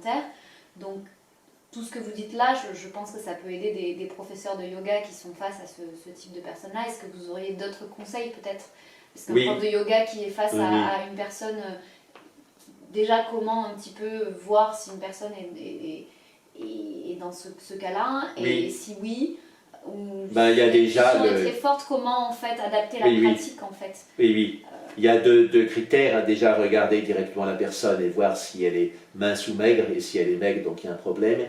alimentaire. Donc tout ce que vous dites là, je pense que ça peut aider des professeurs de yoga qui sont face à ce type de personnes-là. Est-ce que vous auriez d'autres conseils peut-être? Parce qu'un prof de yoga qui est face à une personne, déjà comment un petit peu voir si une personne est dans ce cas-là, et si oui, ou il y a déjà est très forte, comment en fait adapter la pratique en fait. Oui. Il y a deux critères, à déjà regarder directement la personne et voir si elle est mince ou maigre, et si elle est maigre, donc il y a un problème.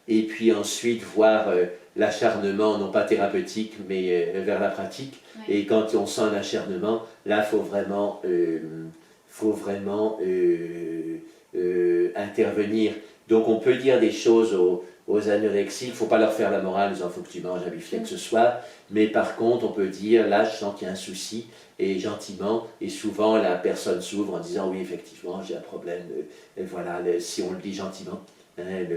Et puis ensuite voir l'acharnement, non pas thérapeutique, mais vers la pratique. Oui. Et quand on sent un acharnement, là, il faut vraiment intervenir. Donc on peut dire des choses aux anorexiques, il ne faut pas leur faire la morale, il faut que tu manges un beefsteak ce soir, mais par contre on peut dire, là je sens qu'il y a un souci, et gentiment, et souvent la personne s'ouvre en disant oui effectivement j'ai un problème, et voilà, si on le dit gentiment,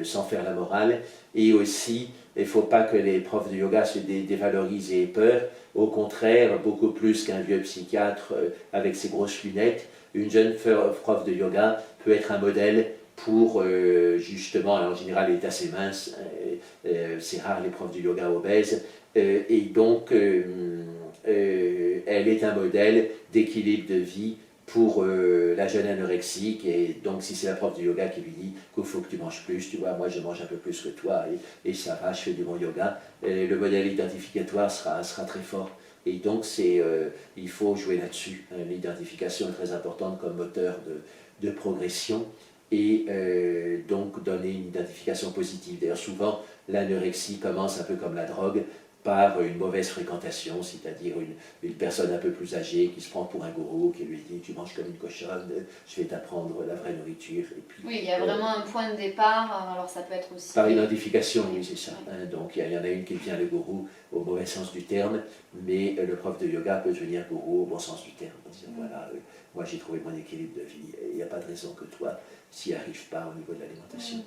sans faire la morale. Et aussi, il ne faut pas que les profs de yoga se dévalorisent et aient peur, au contraire, beaucoup plus qu'un vieux psychiatre avec ses grosses lunettes, une jeune prof de yoga peut être un modèle pour justement, en général elle est assez mince, c'est rare les profs de yoga obèses, et donc elle est un modèle d'équilibre de vie pour la jeune anorexique. Et donc si c'est la prof de yoga qui lui dit qu'il faut que tu manges plus, tu vois, moi je mange un peu plus que toi et ça va, je fais du bon yoga, le modèle identificatoire sera très fort. Et donc il faut jouer là-dessus. L'identification est très importante comme moteur de progression, et donc donner une identification positive. D'ailleurs souvent l'anorexie commence un peu comme la drogue, par une mauvaise fréquentation, c'est-à-dire une personne un peu plus âgée qui se prend pour un gourou, qui lui dit « tu manges comme une cochonne, je vais t'apprendre la vraie nourriture ». Oui, il y a vraiment un point de départ, alors ça peut être aussi... Par identification, oui, c'est ça. Donc il y en a une qui devient le gourou au mauvais sens du terme, mais le prof de yoga peut devenir gourou au bon sens du terme, en disant « voilà, moi j'ai trouvé mon équilibre de vie, il n'y a pas de raison que toi, s'y arrives pas au niveau de l'alimentation ».